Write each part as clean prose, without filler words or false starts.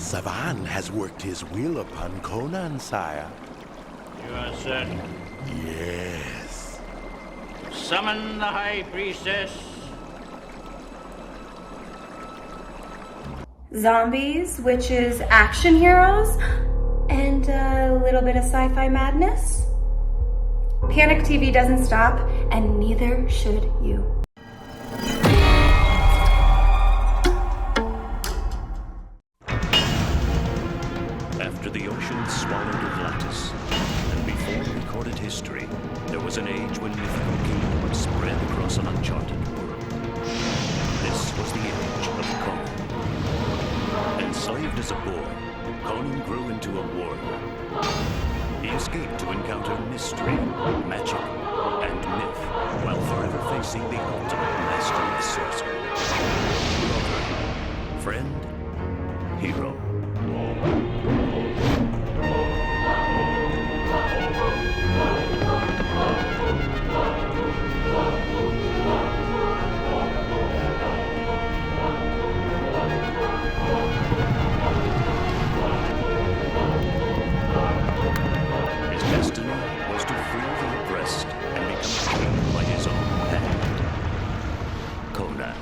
Savan has worked his will upon Conan, sire. You are certain? Yes. Summon the High Priestess. Zombies, witches, action heroes, and a little bit of sci-fi madness. Panic TV doesn't stop, and neither should you. After the ocean swallowed Atlantis, and before recorded history, there was an age when mythical kingdoms spread across an uncharted world. This was the age of Conan. Enslaved as a boy, Conan grew into a warrior. He escaped to encounter mystery, magic, and myth, while forever facing the ultimate master of sorcery. Lover, friend, hero. His destiny was to free the oppressed and become king by his own hand. Conan.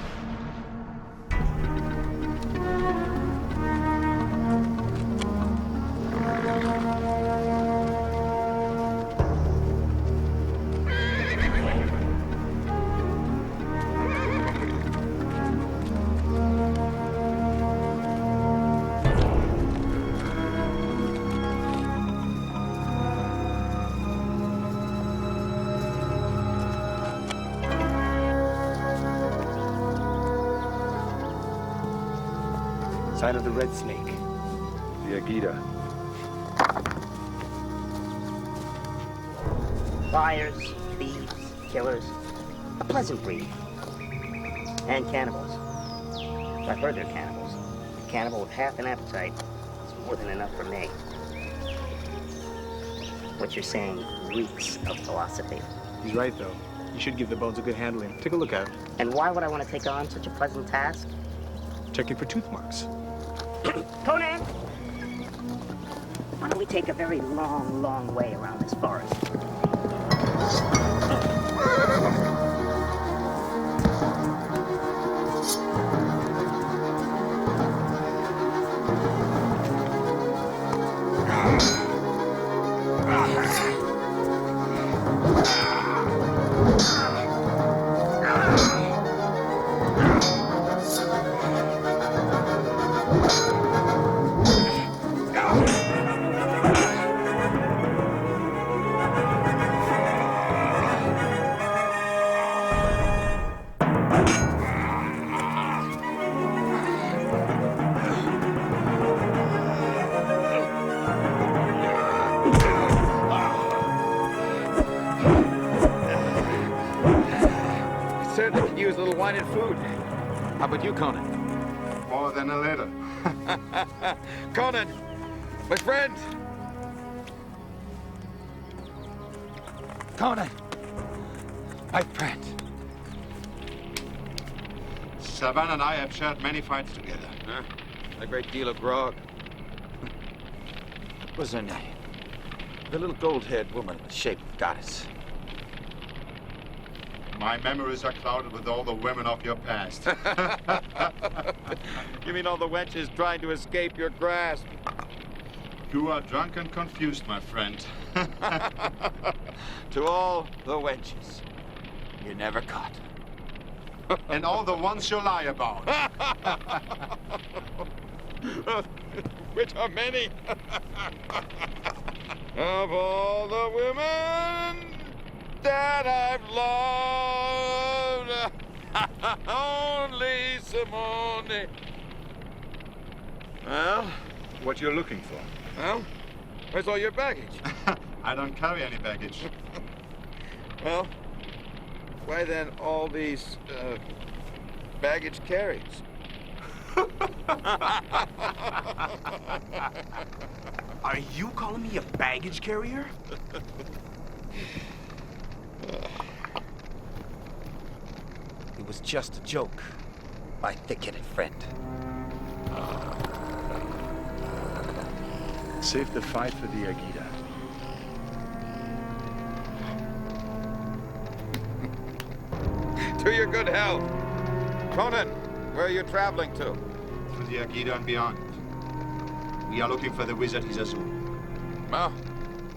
Sign of the red snake. The Agita. Liars, thieves, killers. A pleasant breed. And cannibals. I've heard they're cannibals. A cannibal with half an appetite is more than enough for me. What you're saying reeks of philosophy. He's right, though. You should give the bones a good handling. Take a look at it. And why would I want to take on such a pleasant task? Checking for tooth marks. Conan! Why don't we take a very long, long way around this forest? Certainly could use a little wine and food. How about you, Conan? More than a little. Conan, my friend. Conan, my friend. Savan and I have shared many fights together. Huh? A great deal of grog. What was her name? The little gold-haired woman with the shape of goddess. My memories are clouded with all the women of your past. You mean all the wenches trying to escape your grasp? You are drunk and confused, my friend. To all the wenches you never caught. And all the ones you lie about. Which are many. Of all the women that I've loved, only Simone. Well? What you're looking for? Well, where's all your baggage? I don't carry any baggage. Well, why then all these, baggage carries? Are you calling me a baggage carrier? It was just a joke, my thick-headed friend. Save the fight for the Agita. To your good health. Conan, where are you traveling to? To the Agita and beyond. We are looking for the wizard Hissah Zuhl. Ah,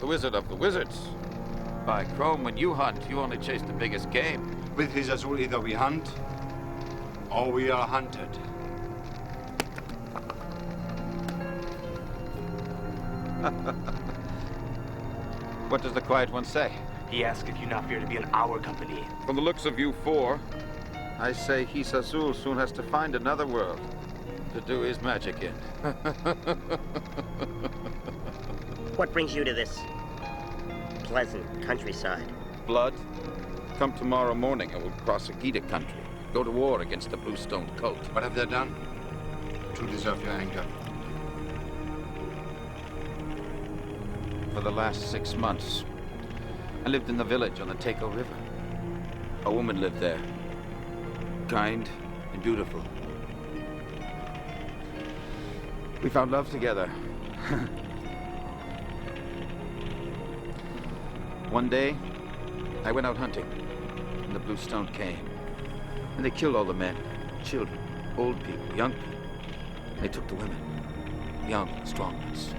the wizard of the wizards. By Chrome, when you hunt, you only chase the biggest game. With Hissah Zuhl, either we hunt, or we are hunted. What does the Quiet One say? He asks if you not fear to be in our company. From the looks of you four, I say Hissah Zuhl soon has to find another world to do his magic in. What brings you to this pleasant countryside? Blood? Come tomorrow morning and we'll cross 𝐂𝐃�𝐬 country. Go to war against the Bluestone cult. What have they done to deserve your anger? For the last 6 months, I lived in the village on the 𝐂𝐃𝐬𝐬 River. A woman lived there. Kind and beautiful. We found love together. One day, I went out hunting, and the Bluestone came. And they killed all the men, children, old people, young people. They took the women, young, strong ones.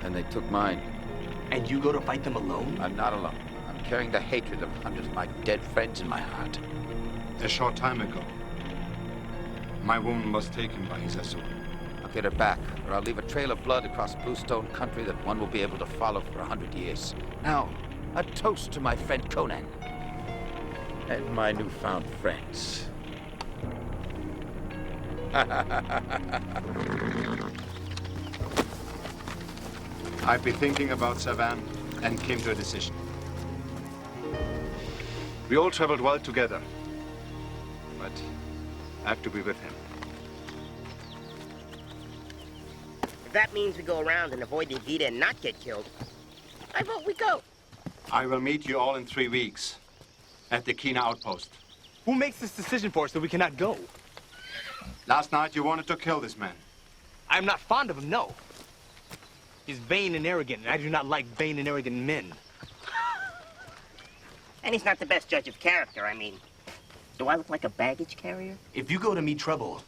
And they took mine. And you go to fight them alone? I'm not alone. I'm carrying the hatred of hundreds of my dead friends in my heart. A short time ago, my woman was taken by Hissah Zuhl. I'll get her back, or I'll leave a trail of blood across Bluestone country that one will be able to follow for 100 years. Now, a toast to my friend Conan. And my newfound friends. I've been thinking about Savan and came to a decision. We all traveled well together, but I have to be with him. If that means we go around and avoid the 𝐂𝐃𝐬 and not get killed, I vote we go. I will meet you all in 3 weeks at the Kina outpost. Who makes this decision for us that we cannot go? Last night you wanted to kill this man. I'm not fond of him, no. He's vain and arrogant, and I do not like vain and arrogant men. And he's not the best judge of character, I mean. Do I look like a baggage carrier? If you go to meet trouble,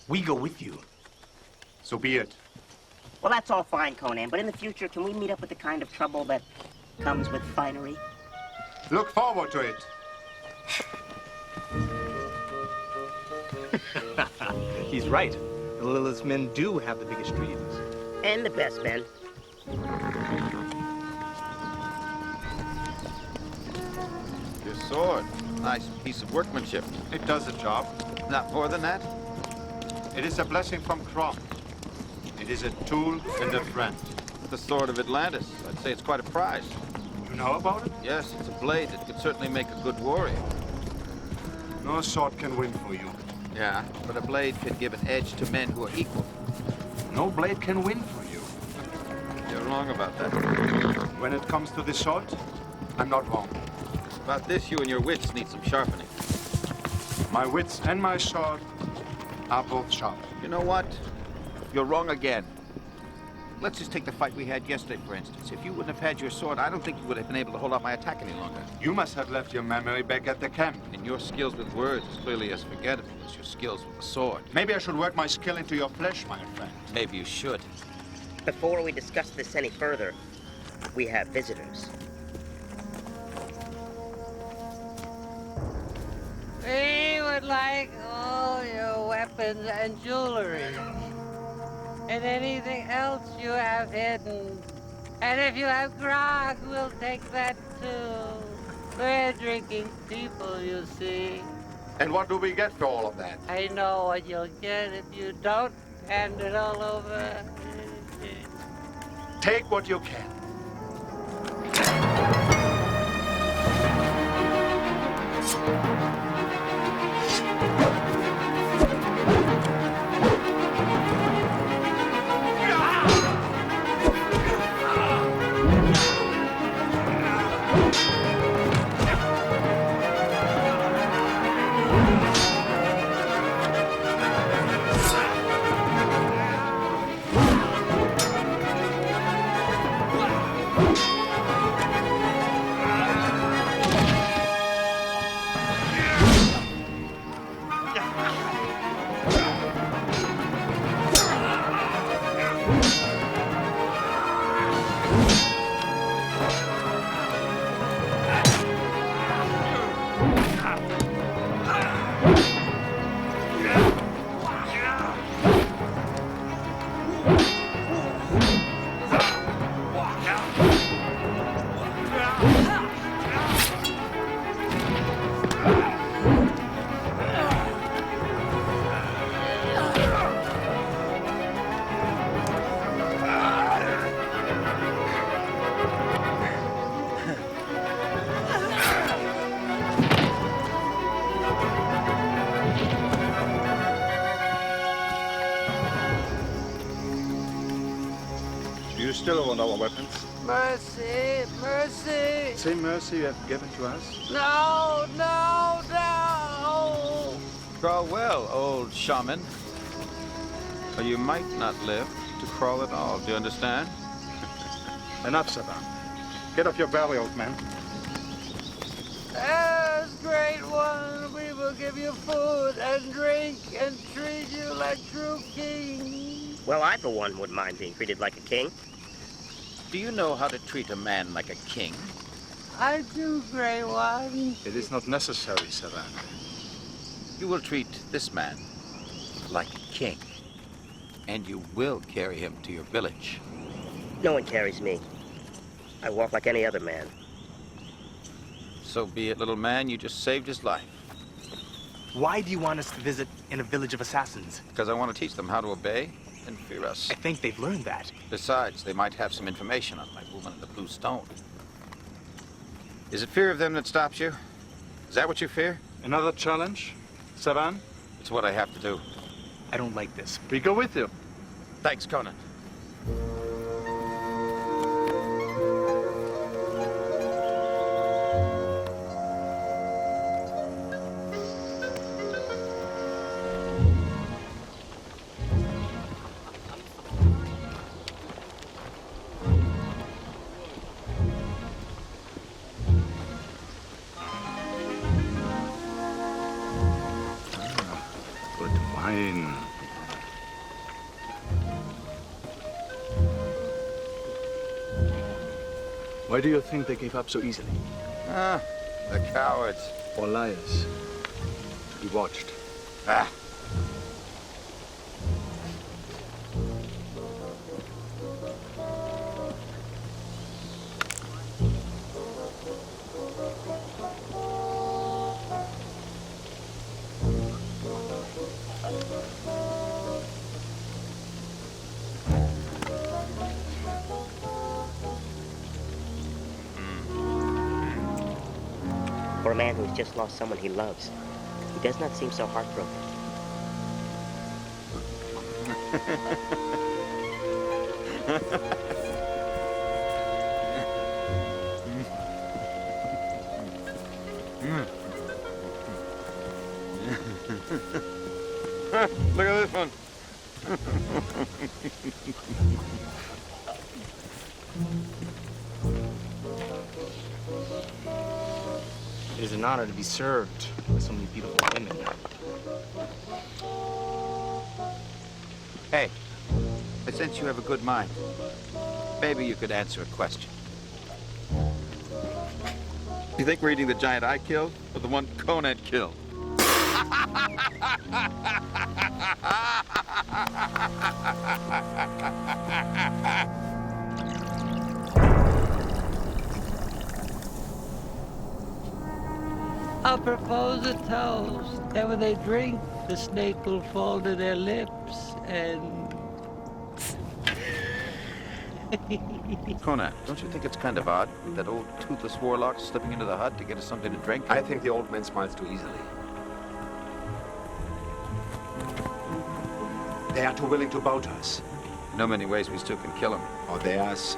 we go with you. So be it. Well, that's all fine, Conan, but in the future, can we meet up with the kind of trouble that comes with finery? Look forward to it. He's right. The littlest men do have the biggest dreams. And the best men. Your sword. Nice piece of workmanship. It does the job. Not more than that? It is a blessing from Chrome. It is a tool and a friend. The sword of Atlantis. I'd say it's quite a prize. You know about it? Yes, it's a blade that could certainly make a good warrior. No sword can win for you. Yeah, but a blade can give an edge to men who are equal. No blade can win for you. You're wrong about that. When it comes to this sword, I'm not wrong. About this, you and your wits need some sharpening. My wits and my sword are both sharp. You know what? You're wrong again. Let's just take the fight we had yesterday, for instance. If you wouldn't have had your sword, I don't think you would have been able to hold off my attack any longer. You must have left your memory back at the camp. And your skills with words is clearly as forgettable as your skills with the sword. Maybe I should work my skill into your flesh, my friend. Maybe you should. Before we discuss this any further, we have visitors. We would like all your weapons and jewelry. And anything else you have hidden. And if you have grog, we'll take that too. We're drinking people, you see. And what do we get for all of that? I know what you'll get if you don't hand it all over. Take what you can. still want our weapons? Mercy, mercy. Same mercy you have given to us? No, no, no. Crawl well, old shaman. Or you might not live to crawl at all. Do you understand? Enough, Savan. Get off your belly, old man. As great one, we will give you food and drink and treat you like true kings. Well, I, for one, wouldn't mind being treated like a king. Do you know how to treat a man like a king? I do, Great One. It is not necessary, Savan. You will treat this man like a king. And you will carry him to your village. No one carries me. I walk like any other man. So be it, little man. You just saved his life. Why do you want us to visit in a village of assassins? Because I want to teach them how to obey and fear us. I think they've learned that. Besides, they might have some information on my woman in the blue stone. Is it fear of them that stops you? Is that what you fear? Another challenge? Savan? It's what I have to do. I don't like this. We go with you. Thanks, Conan. Good wine. Why do you think they gave up so easily? Ah, the cowards. Or liars? We watched. Ah. For a man who has just lost someone he loves, he does not seem so heartbroken. Look at this one. It is an honor to be served by so many beautiful women. Hey, I sense you have a good mind. Maybe you could answer a question. You think we're eating the giant I killed or the one Conan killed? I'll propose a toast that when they drink, the snake will fall to their lips and... Conan, don't you think it's kind of odd that old toothless warlock's slipping into the hut to get us something to drink? I think the old man smiles too easily. They are too willing to bow to us. No many ways we still can kill him. Or theirs.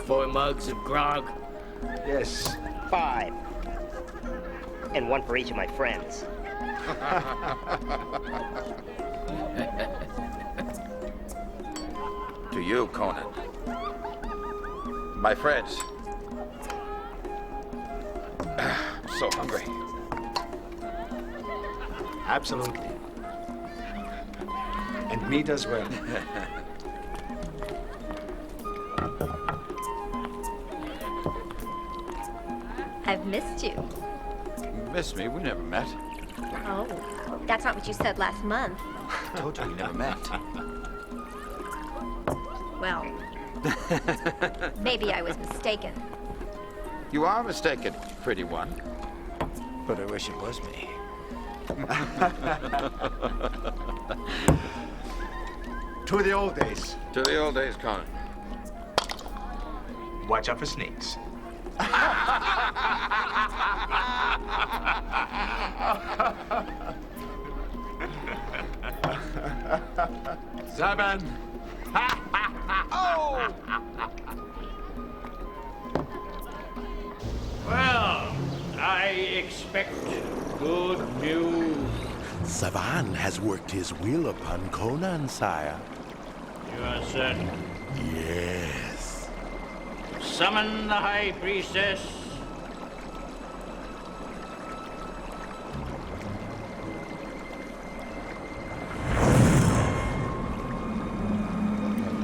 Four mugs of grog. Yes. 5. And 1 for each of my friends. To you, Conan. My friends. I'm so hungry. Absolutely. And meat as well. I've missed you. You miss me? We never met. Oh, that's not what you said last month. I told you we never met. Well, maybe I was mistaken. You are mistaken, pretty one. But I wish it was me. To the old days. To the old days, Conan. Watch out for snakes. Savan! Oh! Well, I expect good news. Savan has worked his will upon Conan, sire. You are certain. Yes. Summon the high priestess.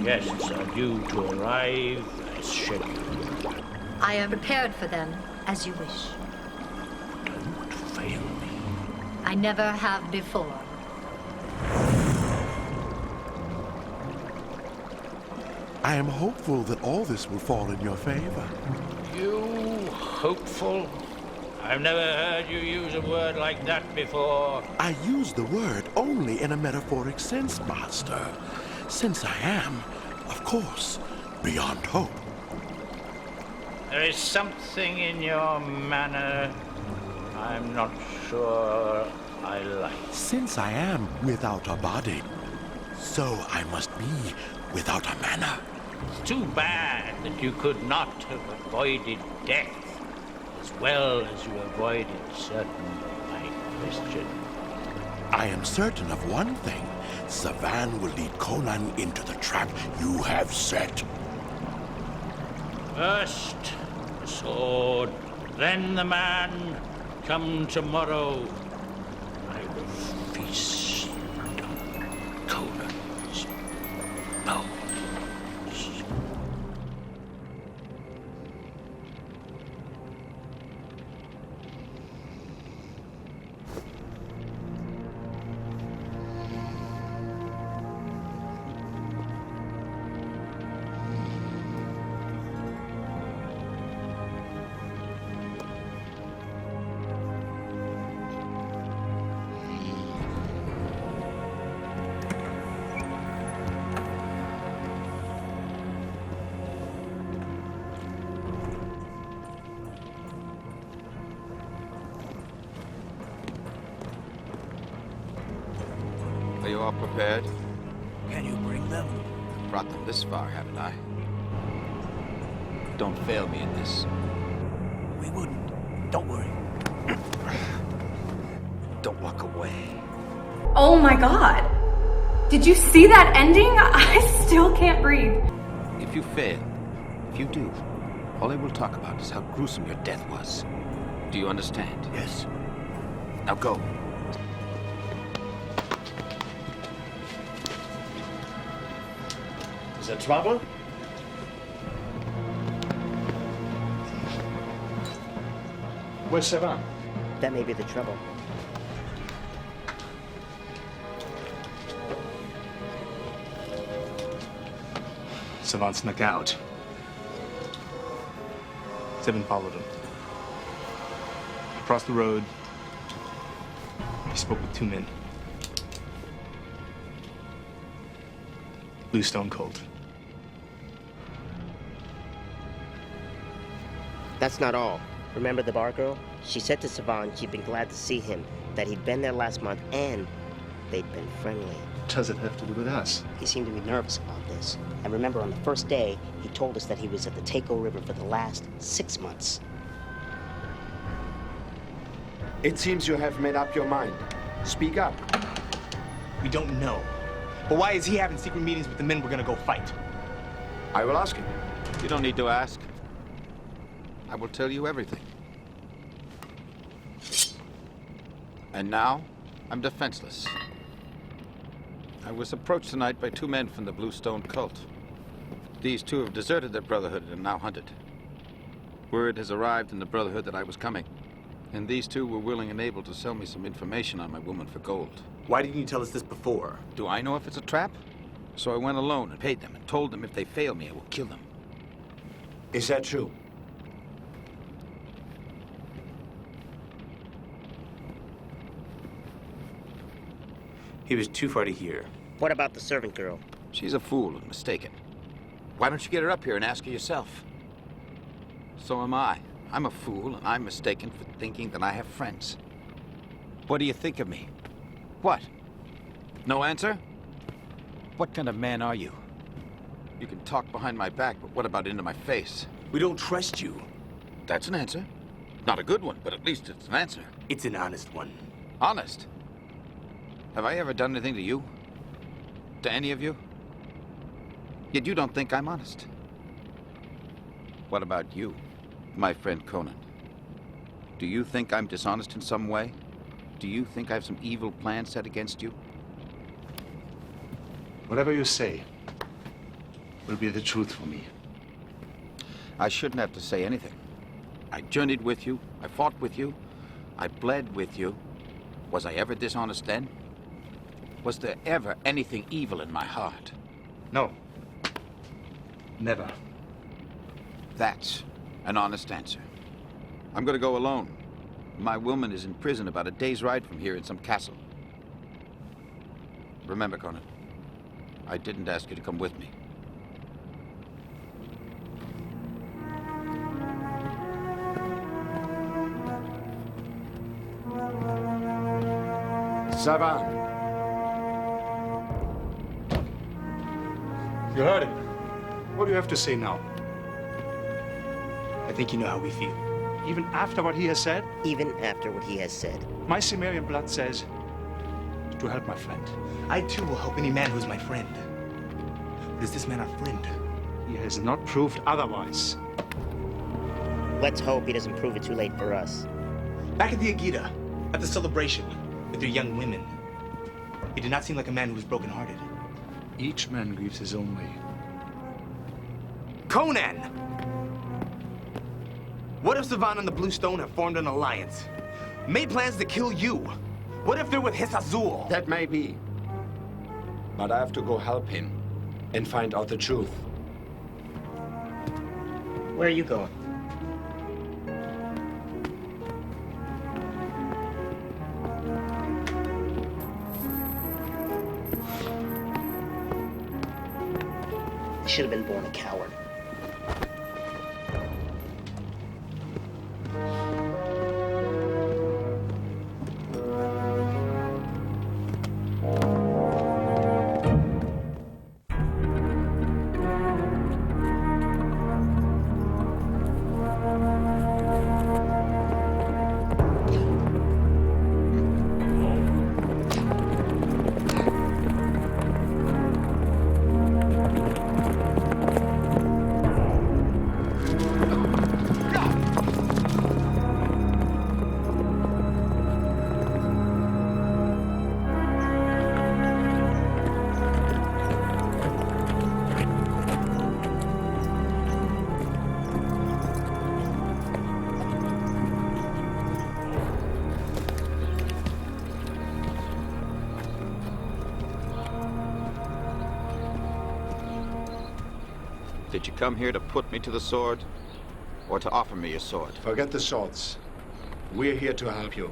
Guests are due to arrive as scheduled. I am prepared for them, as you wish. Don't fail me. I never have before. I am hopeful that all this will fall in your favor. You hopeful? I've never heard you use a word like that before. I use the word only in a metaphoric sense, Master. Since I am, of course, beyond hope. There is something in your manner I'm not sure I like. Since I am without a body, so I must be without a manner. It's too bad that you could not have avoided death as well as you avoided certain my question. I am certain of one thing. Savan will lead Conan into the trap you have set. First the sword, then the man. Come tomorrow. I will feast on Conan's bones. Are you all prepared? Can you bring them? Brought them this far, haven't I? Don't fail me in this. We wouldn't. Don't worry. Don't walk away. Oh my god. Did you see that ending? I still can't breathe. If you fail, if you do, all I will talk about is how gruesome your death was. Do you understand? Yes. Now go. Is there trouble? Where's Savan? That may be the trouble. Savan snuck out. Savan followed him. Across the road, he spoke with 2 men. Blue stone cold. That's not all. Remember the bar girl? She said to Savan she'd been glad to see him, that he'd been there last month, and they'd been friendly. Does it have to do with us? He seemed to be nervous about this. And remember, on the first day, he told us that he was at the 𝐂𝐻𝐻 River for the last 6 months. It seems you have made up your mind. Speak up. We don't know. But why is he having secret meetings with the men we're gonna go fight? I will ask him. You don't need to ask. I will tell you everything. And now, I'm defenseless. I was approached tonight by 2 men from the Bluestone cult. These 2 have deserted their brotherhood and are now hunted. Word has arrived in the brotherhood that I was coming. And these 2 were willing and able to sell me some information on my woman for gold. Why didn't you tell us this before? Do I know if it's a trap? So I went alone and paid them and told them if they fail me, I will kill them. Is that true? He was too far to hear. What about the servant girl? She's a fool and mistaken. Why don't you get her up here and ask her yourself? So am I. I'm a fool and I'm mistaken for thinking that I have friends. What do you think of me? What? No answer? What kind of man are you? You can talk behind my back, but what about into my face? We don't trust you. That's an answer. Not a good one, but at least it's an answer. It's an honest one. Honest? Have I ever done anything to you? To any of you? Yet you don't think I'm honest. What about you, my friend Conan? Do you think I'm dishonest in some way? Do you think I have some evil plan set against you? Whatever you say will be the truth for me. I shouldn't have to say anything. I journeyed with you. I fought with you. I bled with you. Was I ever dishonest then? Was there ever anything evil in my heart? No. Never. That's an honest answer. I'm going to go alone. My woman is in prison about a day's ride from here in some castle. Remember, Conan, I didn't ask you to come with me. Savan. You heard him. What do you have to say now? I think you know how we feel. Even after what he has said? Even after what he has said. My Cimmerian blood says to help my friend. I too will help any man who is my friend. But is this man our friend? He has not proved otherwise. Let's hope he doesn't prove it too late for us. Back at the 𝐂𝐻𝐻, at the celebration, with their young women, he did not seem like a man who was brokenhearted. Each man grieves his own way. Conan! What if Savan and the Bluestone have formed an alliance? Made plans to kill you? What if they're with Hissah Zuhl? That may be. But I have to go help him and find out the truth. Where are you going? You should have been born a coward. Did you come here to put me to the sword, or to offer me your sword? Forget the swords. We're here to help you.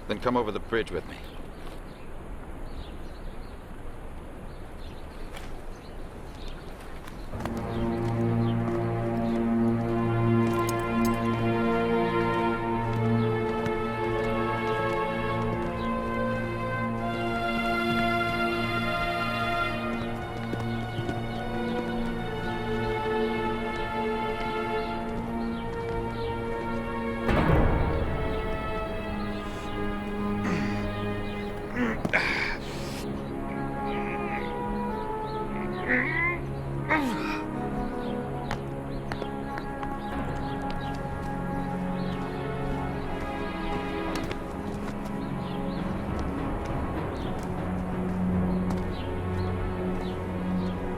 Then come over the bridge with me.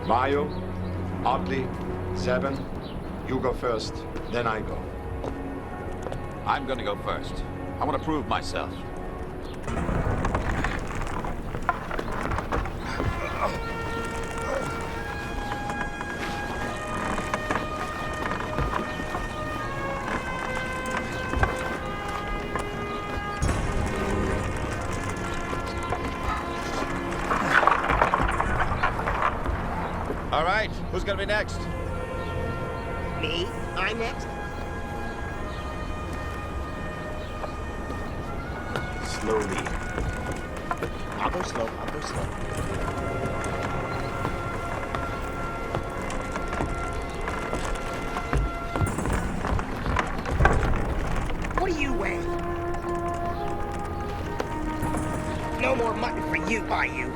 Mayu, Otley, Savan, you go first, then I go. I'm gonna go first. I want to prove myself. All right, who's gonna be next? Me? I'm next? Slowly. I'll go slow, I'll go slow. What do you weigh? No more mutton for you, Bayou.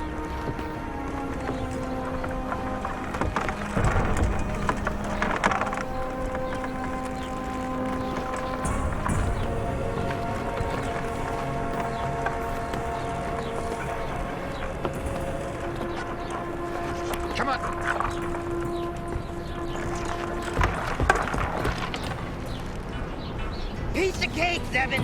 Come on. Piece of cake, Savan.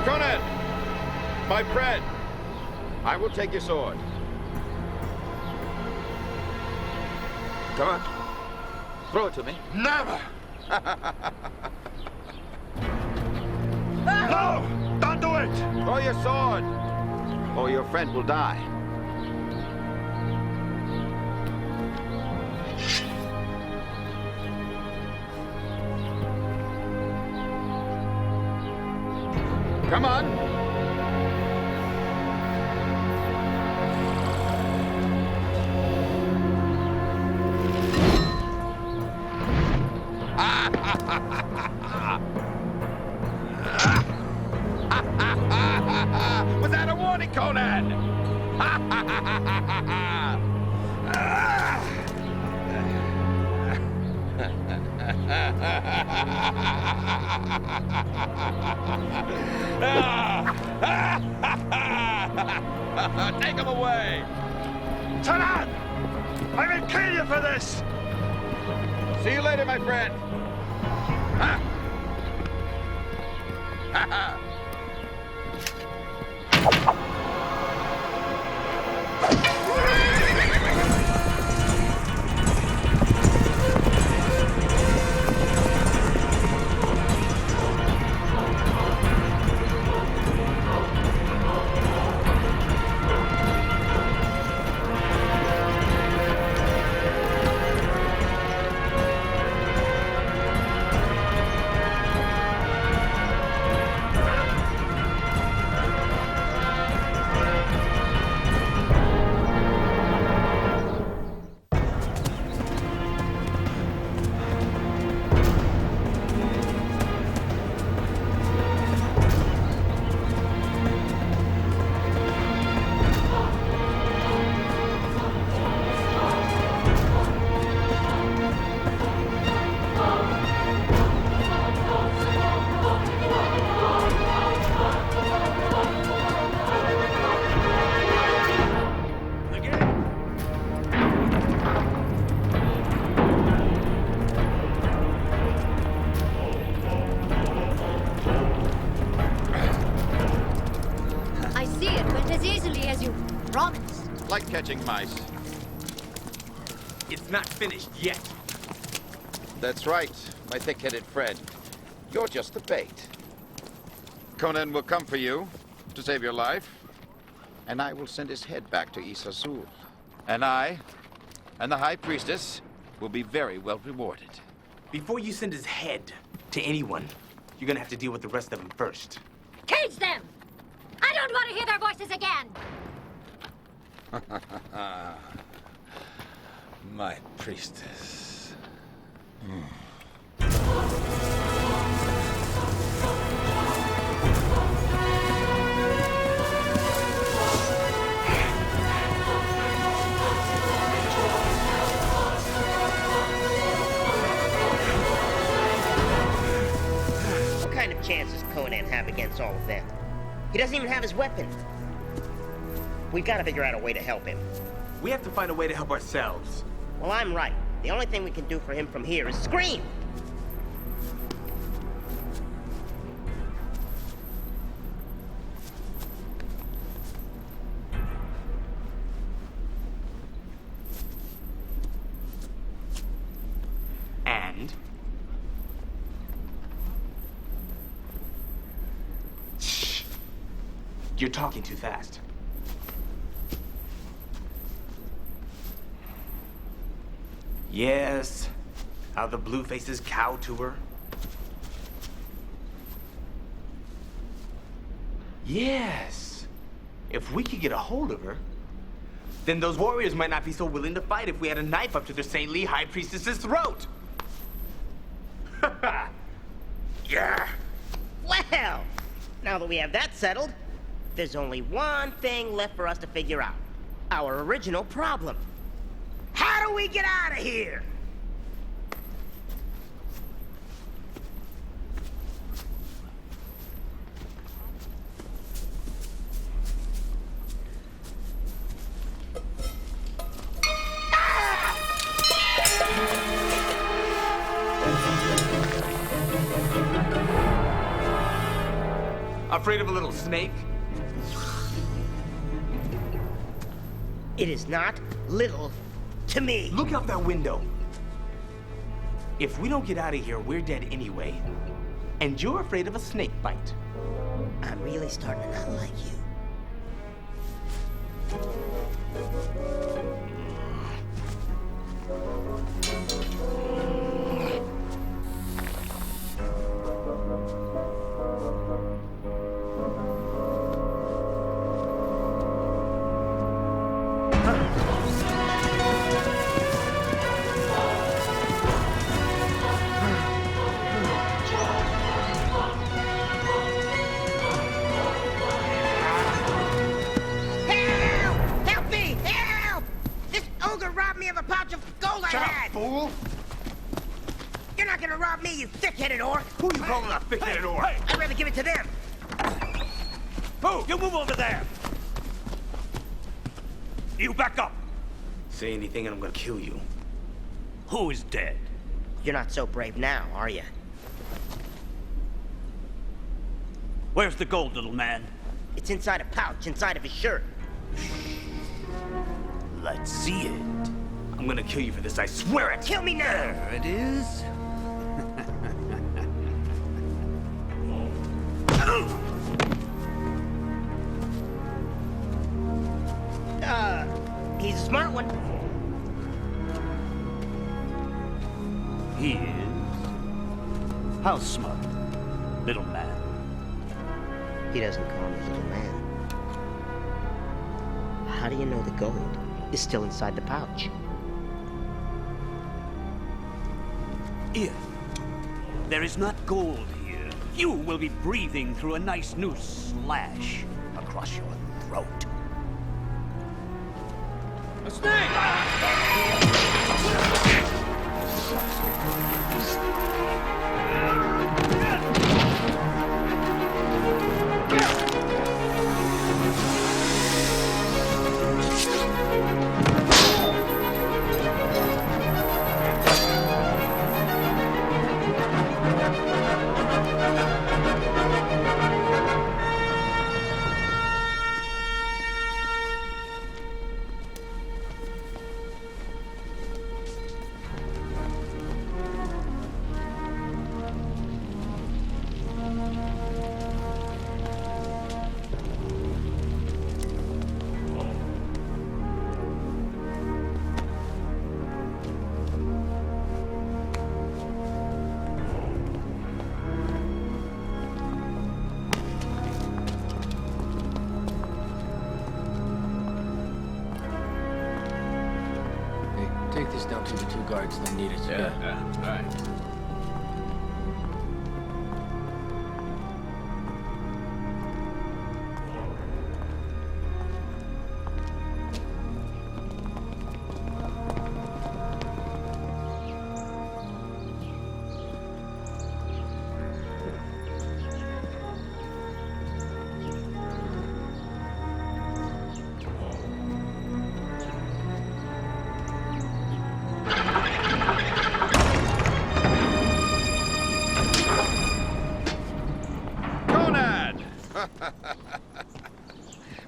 Conan, my friend, I will take your sword. Come on. Throw it to me. Never! No! Don't do it! Throw your sword, or your friend will die. Come on. Was that a warning, Conan? Take him away! Savan! I will kill you for this! See you later, my friend. catching mice. It's not finished yet. That's right, my thick-headed friend. You're just the bait. Conan will come for you to save your life, and I will send his head back to Hissah Zuhl. And I, and the High Priestess, will be very well rewarded. Before you send his head to anyone, you're gonna have to deal with the rest of them first. Cage them! I don't want to hear their voices again! My priestess. What kind of chance does Conan have against all of them? He doesn't even have his weapon. We've got to figure out a way to help him. We have to find a way to help ourselves. Well, I'm right. The only thing we can do for him from here is scream! And? Shh. You're talking too fast. Yes, how the blue faces cow to her. Yes, if we could get a hold of her, then those warriors might not be so willing to fight if we had a knife up to their saintly high priestess's throat. Yeah. Well, now that we have that settled, there's only one thing left for us to figure out. Our original problem. How do we get out of here? Afraid of a little snake? It is not little to me. Look out that window. If we don't get out of here, we're dead anyway. And you're afraid of a snake bite. I'm really starting to not like you. You thick-headed orc! Who you calling a thick-headed orc? I'd rather give it to them. Who? You move over there! You back up! Say anything and I'm gonna kill you. Who is dead? You're not so brave now, are you? Where's the gold, little man? It's inside a pouch, inside of his shirt. Let's see it. I'm gonna kill you for this, I swear it! Kill me now! There it is. He's a smart one. He is? How smart? Little man. He doesn't call me little man. How do you know the gold is still inside the pouch? If there is not gold here, you will be breathing through a nice new slash across your throat. A snake! Take this down to the 2 guards that need it. Yeah, all right.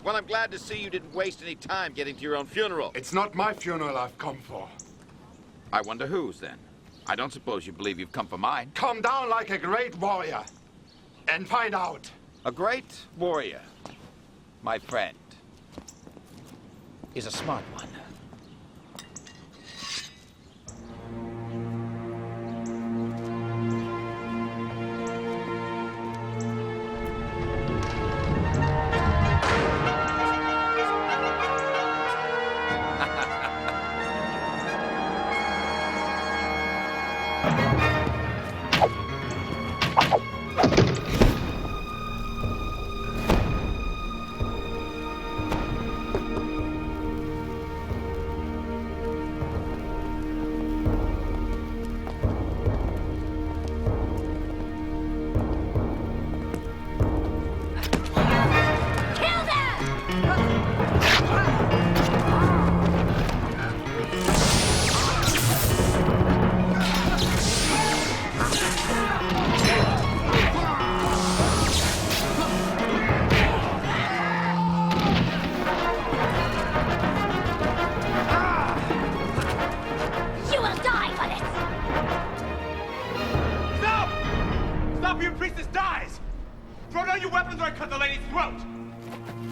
Well, I'm glad to see you didn't waste any time getting to your own funeral. It's not my funeral I've come for. I wonder whose, then. I don't suppose you believe you've come for mine. Come down like a great warrior and find out. A great warrior, my friend, is a smart one.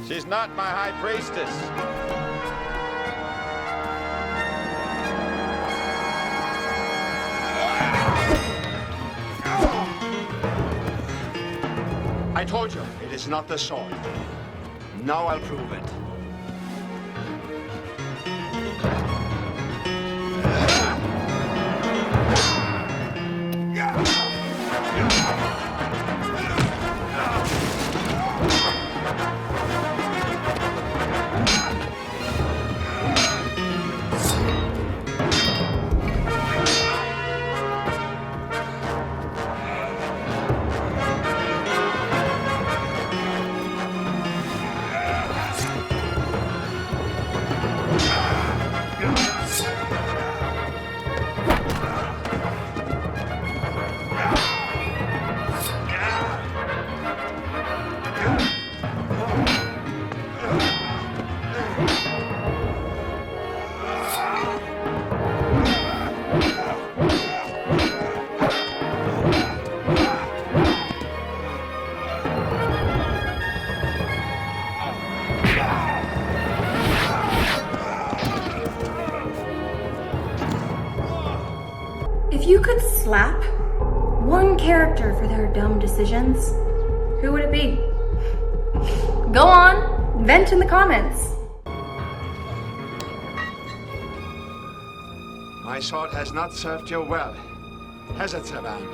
She's not my high priestess. I told you, it is not the sword. Now I'll prove it. If you could slap one character for their dumb decisions, who would it be? Go on, vent in the comments. My sword has not served you well, has it, Savan?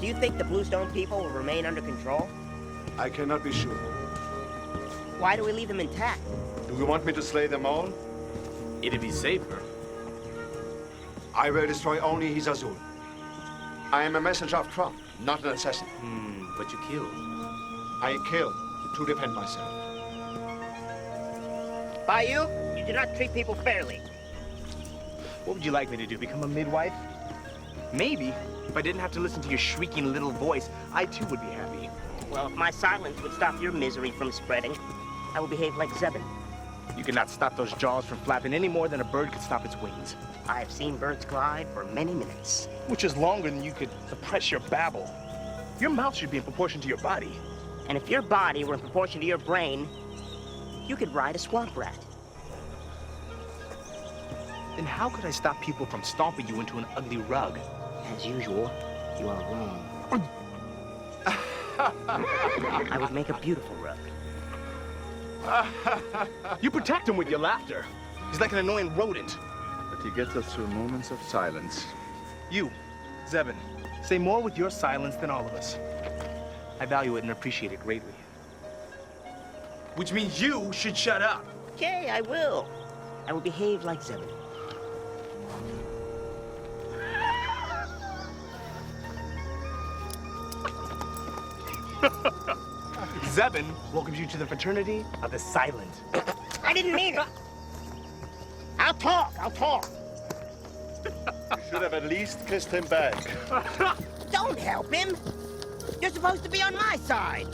Do you think the Bluestone people will remain under control? I cannot be sure. Why do we leave them intact? Do you want me to slay them all? It'd be safer. I will destroy only Hissah Zuhl. I am a messenger of Trump, not an assassin. But you killed. I kill to defend myself. By you do not treat people fairly. What would you like me to do, become a midwife? Maybe. If I didn't have to listen to your shrieking little voice, I too would be happy. Well, if my silence would stop your misery from spreading, I will behave like Savan. You cannot stop those jaws from flapping any more than a bird could stop its wings. I have seen birds glide for many minutes. Which is longer than you could suppress your babble. Your mouth should be in proportion to your body. And if your body were in proportion to your brain, You could ride a swamp rat. Then how could I stop people from stomping you into an ugly rug? As usual, you are wrong. I would make a beautiful rug. You protect him with your laughter. He's like an annoying rodent. But he gets us through moments of silence. You, Zevin, say more with your silence than all of us. I value it and appreciate it greatly. Which means you should shut up. Okay, I will. I will behave like Zevin. Zevin welcomes you to the fraternity of the silent. I didn't mean it. I'll talk. You should have at least kissed him back. Don't help him. You're supposed to be on my side.